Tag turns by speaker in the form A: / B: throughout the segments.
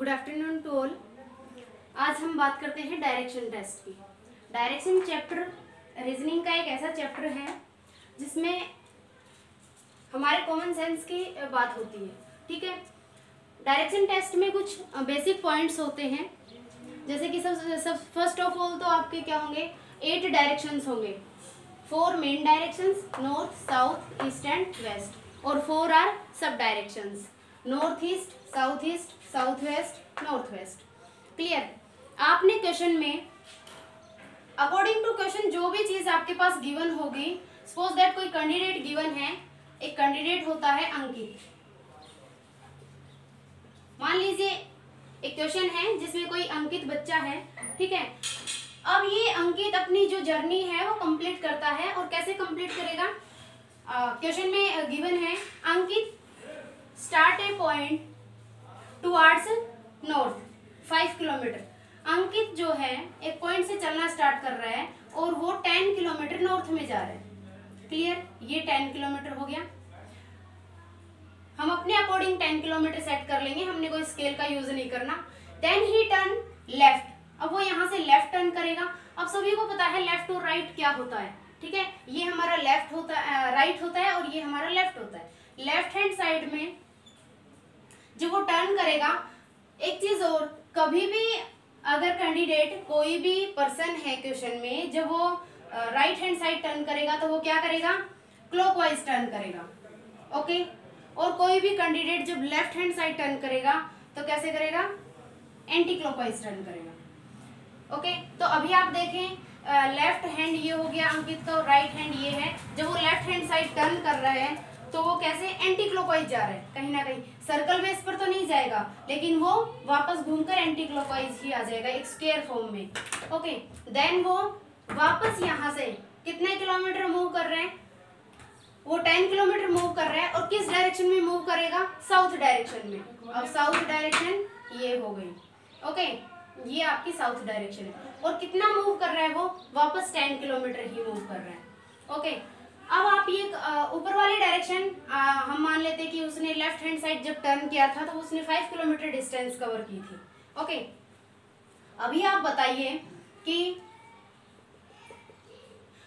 A: Good afternoon to all. आज हम बात करते हैं डायरेक्शन टेस्ट की। डायरेक्शन चैप्टर रीजनिंग का एक ऐसा चैप्टर है जिसमें हमारे कॉमन सेंस की बात होती है। ठीक है, डायरेक्शन टेस्ट में कुछ बेसिक पॉइंट्स होते हैं, जैसे कि सब फर्स्ट ऑफ ऑल तो आपके क्या होंगे, 8 डायरेक्शंस होंगे। 4 main directions, north, south, east and west, और 4 are sub directions, north east, south east, south west, north west. Clear? आपने क्वेश्चन में अकॉर्डिंग टू क्वेश्चन जो भी चीज आपके पास गिवन होगी, सपोज दैट कोई कैंडिडेट गिवन है, एक कैंडिडेट होता है अंकित। मान लीजिए एक क्वेश्चन है जिसमें कोई अंकित बच्चा है, ठीक है। अब ये अंकित अपनी जो जर्नी है वो कंप्लीट करता है, और कैसे कंप्लीट करेगा? क्वेश्चन में गिवन है अंकित स्टार्ट ए पॉइंट टुवर्ड्स नॉर्थ 5 किलोमीटर। अंकित जो है एक पॉइंट से चलना स्टार्ट कर रहा है और वो 10 किलोमीटर नॉर्थ में जा रहा है। क्लियर? ये 10 किलोमीटर हो गया। हम अपने अकॉर्डिंग 10 किलोमीटर सेट कर लेंगे, हमने कोई स्केल का यूज नहीं करना। Then he turn left. अब वो यहाँ से लेफ्ट टर्न करेगा। अब सभी को पता है लेफ्ट और राइट क्या होता है, ठीक है। ये हमारा लेफ्ट होता है, राइट होता है, और ये हमारा लेफ्ट होता है। लेफ्ट हैंड साइड में जब वो टर्न करेगा, एक चीज और, कभी भी अगर कैंडिडेट कोई भी पर्सन है क्वेश्चन में, जब वो राइट हैंड साइड टर्न करेगा तो वो क्या करेगा? क्लॉकवाइज टर्न करेगा। ओके। और कोई भी कैंडिडेट जब लेफ्ट हैंड साइड टर्न करेगा तो कैसे करेगा? एंटी क्लॉकवाइज टर्न करेगा। ओके। तो अभी आप देखें, लेफ्ट हैंड ये हो गया अंकित का, और राइट हैंड ये है। जब वो लेफ्ट हैंड साइड टर्न कर रहे हैं तो वो कैसे? एंटी क्लॉकवाइज जा रहा है, कहीं ना कहीं सर्कल बेस पर तो नहीं जाएगा, लेकिन वो वापस घूमकर एंटी क्लॉकवाइज ही आ जाएगा, एक स्क्वायर फॉर्म में। ओके। देन वो वापस यहाँ से कितने किलोमीटर मूव कर रहे हैं? वो 10 किलोमीटर मूव कर रहा है, और किस डायरेक्शन में मूव करेगा? साउथ डायरेक्शन में। अब साउथ डायरेक्शन ये हो गई। ओके, ये आपकी साउथ डायरेक्शन है। और कितना मूव कर रहा है वो? वापस 10 किलोमीटर ही मूव कर रहा है। ओके। अब आप ये ऊपर वाली डायरेक्शन हम मान लेते हैं कि उसने लेफ्ट हैंड साइड जब टर्न किया था तो उसने 5 किलोमीटर डिस्टेंस कवर की थी। ओके। अभी आप बताइए कि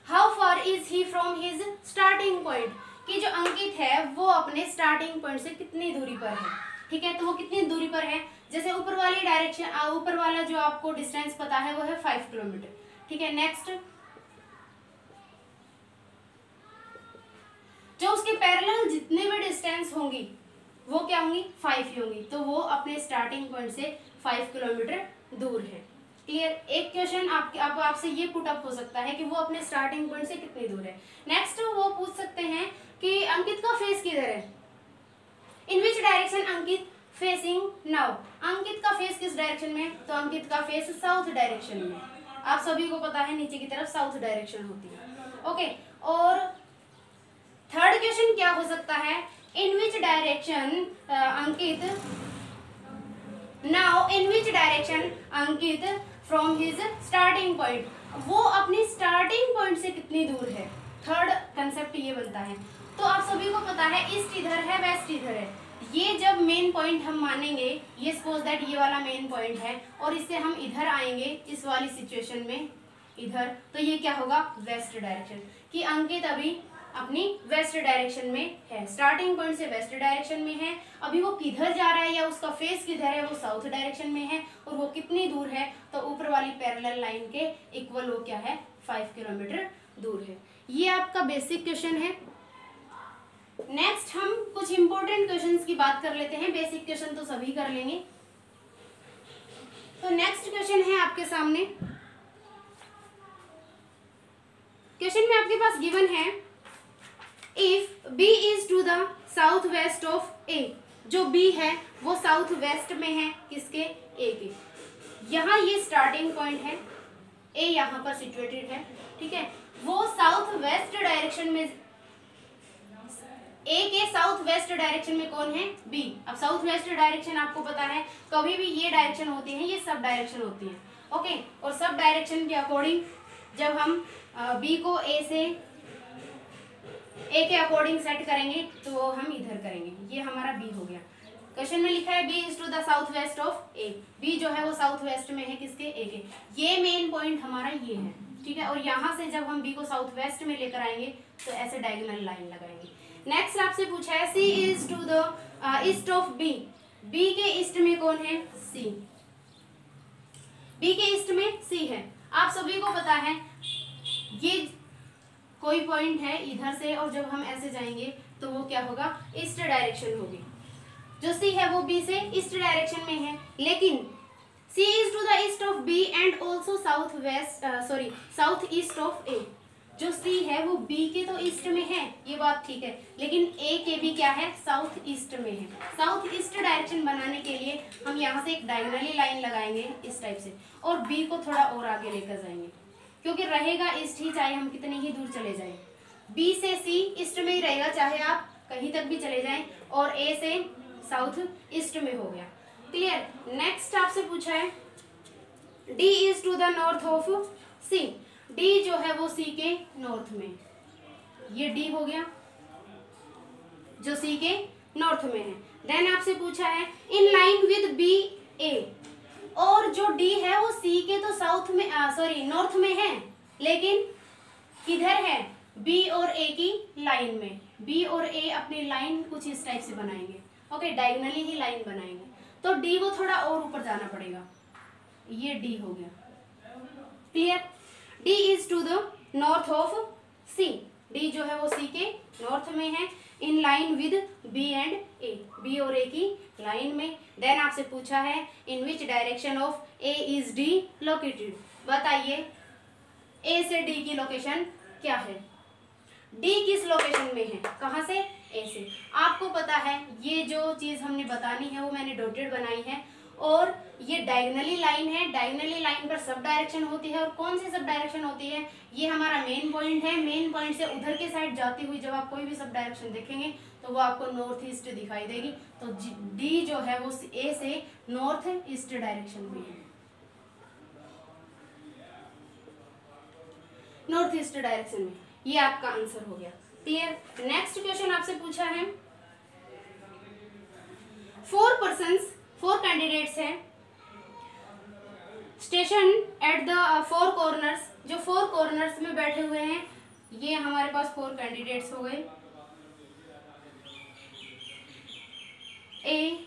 A: how far is he from his starting point, कि जो अंकित है वो अपने स्टार्टिंग पॉइंट से कितनी दूरी पर है। ठीक है, तो वो कितनी दूरी पर है? जैसे ऊपर वाली डायरेक्शन, ऊपर वाला जो आपको डिस्टेंस पता है वो है 5 किलोमीटर। ठीक है। नेक्स्ट, जो उसके पैरेलल जितने भी डिस्टेंस होंगी वो क्या होंगी? 5 ही होंगी। तो वो अपने स्टार्टिंग पॉइंट से 5 किलोमीटर दूर है। क्लियर? एक क्वेश्चन आपसे ये पुट अप हो सकता है कि वो अपने स्टार्टिंग पॉइंट से कितनी दूर है। नेक्स्ट वो पूछ सकते हैं कि अंकित का फेस किधर है? In which direction Ankit facing now? Ankit का फेस किस डायरेक्शन में है? तो अंकित का फेस साउथ डायरेक्शन में। आप सभी को पता है नीचे की तरफ साउथ डायरेक्शन होती है। ओके। और थर्ड क्वेश्चन क्या हो सकता है? In which direction Ankit now, in which direction Ankit from his starting point? वो अपनी स्टार्टिंग पॉइंट से कितनी दूर है? थर्ड कंसेप्ट ये बनता है। तो आप सभी को पता है ईस्ट इधर है, वेस्ट इधर है। ये जब मेन पॉइंट हम मानेंगे, ये सपोज दैट ये वाला मेन पॉइंट है, और इससे हम इधर आएंगे इस वाली सिचुएशन में इधर, तो ये क्या होगा? West direction. कि अंकित अभी अपनी वेस्ट डायरेक्शन में है, स्टार्टिंग पॉइंट से वेस्ट डायरेक्शन में है। अभी वो किधर जा रहा है या उसका फेस किधर है? वो साउथ डायरेक्शन में है। और वो कितनी दूर है? तो ऊपर वाली पैरेलल लाइन के इक्वल वो क्या है? 5 किलोमीटर दूर है। ये आपका बेसिक क्वेश्चन है। नेक्स्ट हम कुछ इंपॉर्टेंट क्वेश्चंस की बात कर लेते हैं। बेसिक क्वेश्चन तो सभी कर लेंगे। तो नेक्स्ट क्वेश्चन है आपके सामने। क्वेश्चन में आपके पास गिवन है, if B is to the south west of A, जो B है वो साउथ वेस्ट में है किसके? A के। यहाँ ये स्टार्टिंग पॉइंट है, A यहाँ पर सिचुएटेड है, ठीक है। वो साउथ वेस्ट डायरेक्शन में, A के साउथ वेस्ट डायरेक्शन में कौन है? B। अब साउथ वेस्ट डायरेक्शन आपको पता है, कभी भी ये डायरेक्शन होती है, ये सब डायरेक्शन होती है। ओके। और सब डायरेक्शन के अकॉर्डिंग जब हम B को A के अकॉर्डिंग सेट करेंगे तो हम इधर करेंगे। ये हमारा B हो गया। क्वेश्चन में लिखा है B is to the south west of A, B जो है वो साउथ वेस्ट में है किसके, ए के। ये मेन पॉइंट हमारा ये है, ठीक है। और यहाँ से जब हम बी को साउथ वेस्ट में लेकर आएंगे तो ऐसे डायगोनल लाइन लगाएंगे। नेक्स्ट आपसे पूछा है C is to the east of B, B के ईस्ट में कौन है, सी, बी के ईस्ट में सी है। आप सभी को पता है ये कोई पॉइंट है इधर से, और जब हम ऐसे जाएंगे तो वो क्या होगा, ईस्ट डायरेक्शन होगी। जो सी है वो बी से ईस्ट डायरेक्शन में है, लेकिन C is to the east of B and also south west south east of A. जो सी है वो बी के तो ईस्ट में है, ये बात ठीक है, लेकिन ए के भी क्या है, साउथ ईस्ट में है। साउथ ईस्ट डायरेक्शन बनाने के लिए हम यहाँ से एक डायगोनली लाइन लगाएंगे इस टाइप से, और बी को थोड़ा और आगे लेकर जाएंगे, क्योंकि रहेगा ईस्ट ही, चाहे हम कितनी ही दूर चले जाएं। बी से सी ईस्ट में ही रहेगा, चाहे आप कहीं तक भी चले जाएं, और ए से साउथ ईस्ट में हो गया। क्लियर। नेक्स्ट आपसे पूछा है D is to the north of C, D जो है वो सी के नॉर्थ में, ये डी हो गया जो सी के नॉर्थ में है। देन आपसे पूछा है इन लाइन विद बी ए, और जो डी है वो सी के तो साउथ में नॉर्थ में है, लेकिन किधर है, बी और ए की लाइन में। बी और ए अपनी लाइन कुछ इस टाइप से बनाएंगे, ओके, डायगोनली ही लाइन बनाएंगे, तो डी को थोड़ा और ऊपर जाना पड़ेगा, ये डी हो गया। Clear. D is to the north of C, D जो है वो सी के नॉर्थ में है, in line with B and A, B और ए की लाइन में। देन आपसे पूछा है in which direction of A is D located, बताइए ए से डी की लोकेशन क्या है, डी किस लोकेशन में है, कहाँ से, ए से। आपको पता है ये जो चीज हमने बतानी है वो मैंने डॉटेड बनाई है, और ये डायगोनली लाइन है, डायगोनली लाइन पर सब डायरेक्शन होती है, और कौन सी सब डायरेक्शन होती है, ये हमारा मेन पॉइंट है। मेन पॉइंट से उधर के साइड जाती हुई जब आप कोई भी सब डायरेक्शन देखेंगे तो वो आपको नॉर्थ ईस्ट दिखाई देगी, तो डी जो है वो ए से नॉर्थ ईस्ट डायरेक्शन में है, नॉर्थ ईस्ट डायरेक्शन में। ये आपका आंसर हो गया। क्लियर। नेक्स्ट क्वेश्चन आपसे पूछा है 4 कैंडिडेट्स हैं स्टेशन एट द 4 कॉर्नर्स, जो 4 कॉर्नर्स में बैठे हुए हैं, ये हमारे पास 4 कैंडिडेट्स हो गए, ए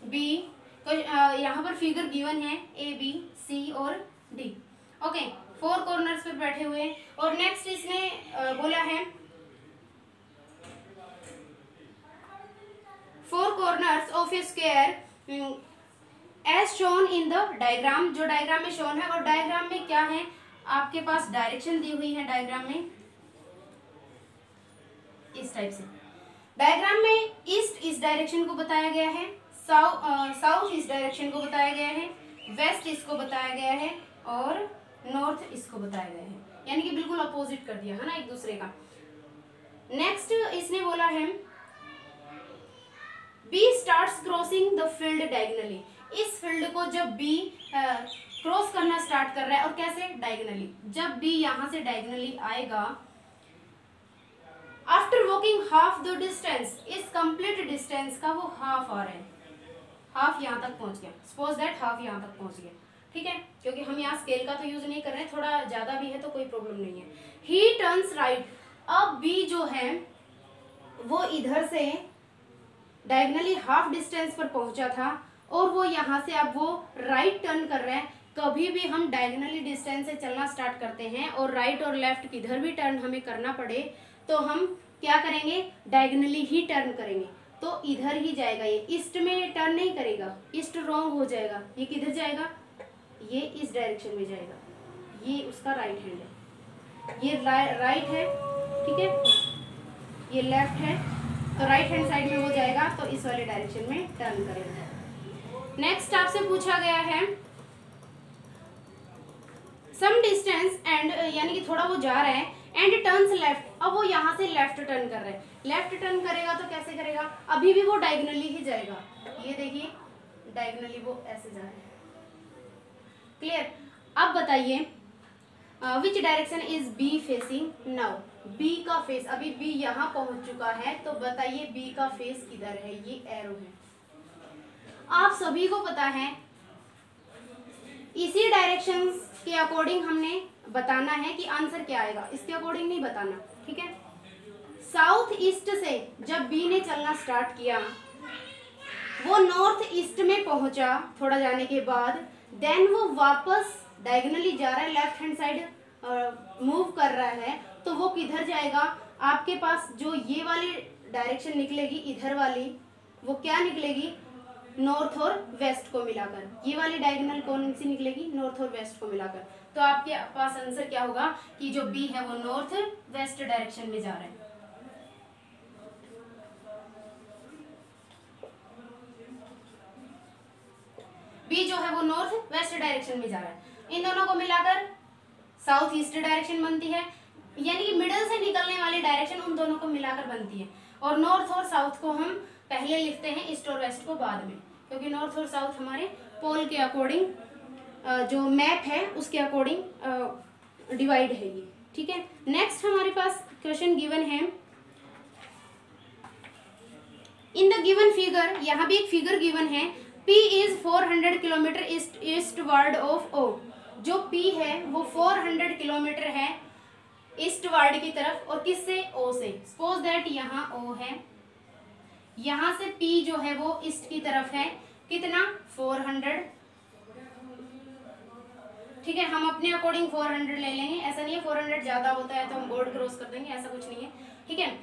A: बी, यहाँ पर फिगर गिवन है ए बी सी और डी, ओके, 4 कॉर्नर्स पे बैठे हुए हैं। और नेक्स्ट इसने बोला है 4 corners of a square as shown in the diagram, जो डायग्राम में शोन है, और डायग्राम में क्या है, आपके पास डायरेक्शन दी हुई है डायग्राम में इस टाइप से। डायग्राम में ईस्ट इस डायरेक्शन को बताया गया है, साउथ इस डायरेक्शन को बताया गया है, वेस्ट इसको बताया गया है, और नॉर्थ इसको बताया गया है, यानी कि बिल्कुल अपोजिट कर दिया है ना एक दूसरे का। नेक्स्ट इसने बोला है B starts crossing the field diagonally, इस फील्ड को जब B क्रॉस करना स्टार्ट कर रहा है, और कैसे, डायगोनली। जब B यहाँ से डायगोनली आएगा, after walking half the distance, इस कंप्लीट डिस्टेंस का वो हाफ आ रहा है, हाफ यहाँ तक पहुंच गया, सपोज दैट हाफ यहाँ तक पहुंच गया, ठीक है, क्योंकि हम यहाँ स्केल का तो यूज नहीं कर रहे हैं, थोड़ा ज्यादा भी है तो कोई प्रॉब्लम नहीं है। ही टर्न्स राइट, अब B जो है वो इधर से डायगोनली हाफ डिस्टेंस पर पहुंचा था, और वो यहाँ से अब वो राइट टर्न कर रहे हैं। कभी भी हम डायगोनली डिस्टेंस से चलना स्टार्ट करते हैं और राइट और लेफ्ट किधर भी टर्न हमें करना पड़े तो हम क्या करेंगे, डायगोनली ही टर्न करेंगे, तो इधर ही जाएगा, ये ईस्ट में टर्न नहीं करेगा, ईस्ट रॉन्ग हो जाएगा, ये किधर जाएगा, ये इस डायरेक्शन में जाएगा, ये उसका राइट हैंड है, ये राइट है, ठीक है, ये लेफ्ट है, तो राइट हैंड साइड में हो जाएगा, तो इस वाले डायरेक्शन में टर्न करेगा। नेक्स्ट आपसे पूछा गया है सम डिस्टेंस एंड, यानी कि थोड़ा वो जा रहा है, एंड टर्न्स लेफ्ट, अब वो यहाँ से लेफ्ट टर्न कर रहा है, लेफ्ट टर्न करेगा तो कैसे करेगा, अभी भी वो डायगोनली ही जाएगा, ये देखिए डायगोनली वो ऐसे जा रहा है। क्लियर। अब बताइए which direction is B facing now, B का फेस, अभी बी यहाँ पहुंच चुका है, तो बताइए बी का फेस किधर है, ये एरो है, आप सभी को पता है इसी डायरेक्शन के अकॉर्डिंग हमने बताना है कि आंसर क्या आएगा, इसके अकॉर्डिंग नहीं बताना, ठीक है। साउथ ईस्ट से जब बी ने चलना स्टार्ट किया, वो नॉर्थ ईस्ट में पहुंचा थोड़ा जाने के बाद, देन वो वापस डायगोनली जा रहा है, लेफ्ट हैंड साइड मूव कर रहा है, तो वो किधर जाएगा, आपके पास जो ये वाली डायरेक्शन निकलेगी इधर वाली, वो क्या निकलेगी, नॉर्थ और वेस्ट को मिलाकर। ये वाली डायगोनल कौन सी निकलेगी, नॉर्थ और वेस्ट को मिलाकर। तो आपके पास आंसर क्या होगा कि जो बी है वो नॉर्थ वेस्ट डायरेक्शन में जा रहा है। बी जो है वो नॉर्थ वेस्ट डायरेक्शन में जा रहा है। इन दोनों को मिलाकर साउथ ईस्ट डायरेक्शन बनती है, यानी कि मिडल से निकलने वाली डायरेक्शन उन दोनों को मिलाकर बनती है। और नॉर्थ और साउथ को हम पहले लिखते हैं, ईस्ट और वेस्ट को बाद में, क्योंकि नॉर्थ और साउथ हमारे पोल के अकॉर्डिंग जो मैप है उसके अकॉर्डिंग डिवाइड है ये, ठीक है। नेक्स्ट हमारे पास क्वेश्चन गिवन है, इन द गिवन फिगर, यहाँ भी एक फिगर गिवन है, P is 400 kilometre eastward of O। जो P है वो 400 किलोमीटर है ईस्टवर्ड की तरफ, और किससे, O से। सपोज दैट यहाँ O है, यहाँ से P जो है वो ईस्ट की तरफ है, कितना, 400, ठीक है। हम अपने अकॉर्डिंग 400 ले लेंगे, ऐसा नहीं है 400 ज्यादा होता है तो हम बोर्ड क्रॉस कर देंगे, ऐसा कुछ नहीं है, ठीक है।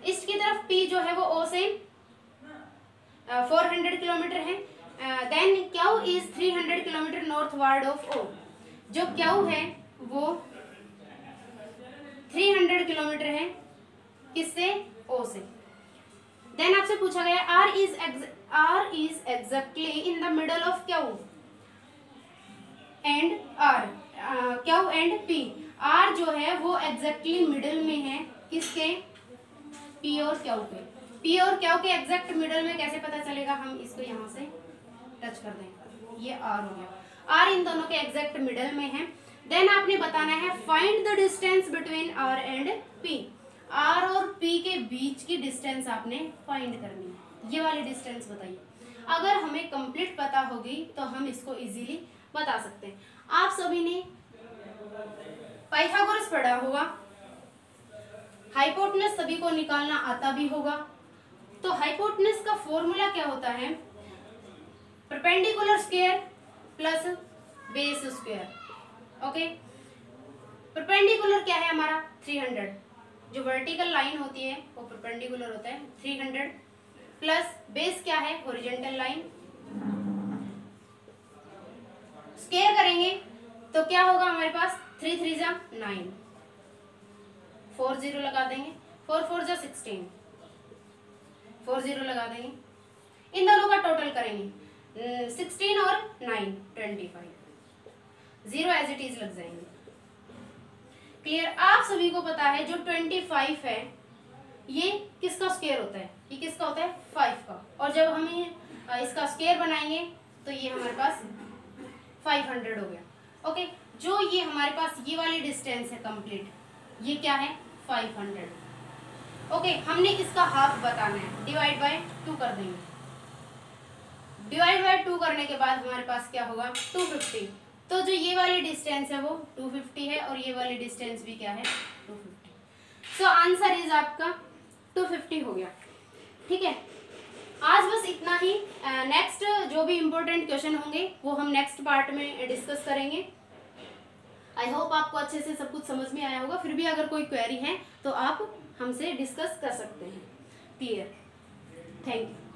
A: ईस्ट की तरफ P जो है वो O से 400 किलोमीटर है। Then Q is 300 kilometre northward of O। जो क्यू है वो 300 किलोमीटर है, किससे, O से। देन आपसे पूछा गया R is exactly in the middle of Q and R, Q and P। R जो है वो exactly मिडल में है, किसके, P और Q के। P और Q के एग्जैक्ट मिडल में कैसे पता चलेगा, हम इसको यहाँ से टच कर देंगे, ये R हो गया। R इन दोनों के एग्जैक्ट मिडल में है। देन आपने बताना है find the distance between R and P। R और P के बीच की डिस्टेंस आपने फाइंड करनी है, ये वाली डिस्टेंस बताइए। अगर हमें कंप्लीट पता होगी तो हम इसको इजीली बता सकते हैं। आप सभी ने पाइथागोरस पढ़ा होगा, हाइपोटेनस सभी को निकालना आता भी होगा। तो हाइपोटेनस का फॉर्मूला क्या होता है, perpendicular square plus base square. Okay, perpendicular क्या है हमारा 300, जो वर्टिकल लाइन होती है वो परपेंडिकुलर होता है 300, प्लस बेस क्या है, हॉरिजॉन्टल लाइन। स्क्वायर करेंगे तो क्या होगा हमारे पास, 3 3 जा 9, 4 0 लगा देंगे, 4 4 जा 16, 4 0 लगा देंगे। इन दोनों का टोटल करेंगे, 16 और 9 25, 0 एज इट इज लग जाएंगे। क्लियर। आप सभी को पता है जो 25 है ये किसका स्क्वायर होता है, ये किसका होता है, 5 का। और जब हम इसका स्क्वायर बनाएंगे तो ये हमारे पास 500 हो गया। ओके, जो ये हमारे पास ये वाली डिस्टेंस है कंप्लीट, ये क्या है 500। ओके, हमने इसका हाफ बताना है, डिवाइड बाय 2 कर देंगे। डिवाइड बाय 2 करने के बाद हमारे पास क्या होगा 250। तो जो ये वाली डिस्टेंस है वो 250 है, और ये वाली डिस्टेंस भी क्या है 250। सो आंसर इज आपका 250 हो गया। ठीक है, आज बस इतना ही। नेक्स्ट जो भी इम्पोर्टेंट क्वेश्चन होंगे वो हम नेक्स्ट पार्ट में डिस्कस करेंगे। आई होप आपको अच्छे से सब कुछ समझ में आया होगा। फिर भी अगर कोई क्वेरी है तो आप हमसे डिस्कस कर सकते हैं। Clear, thank you.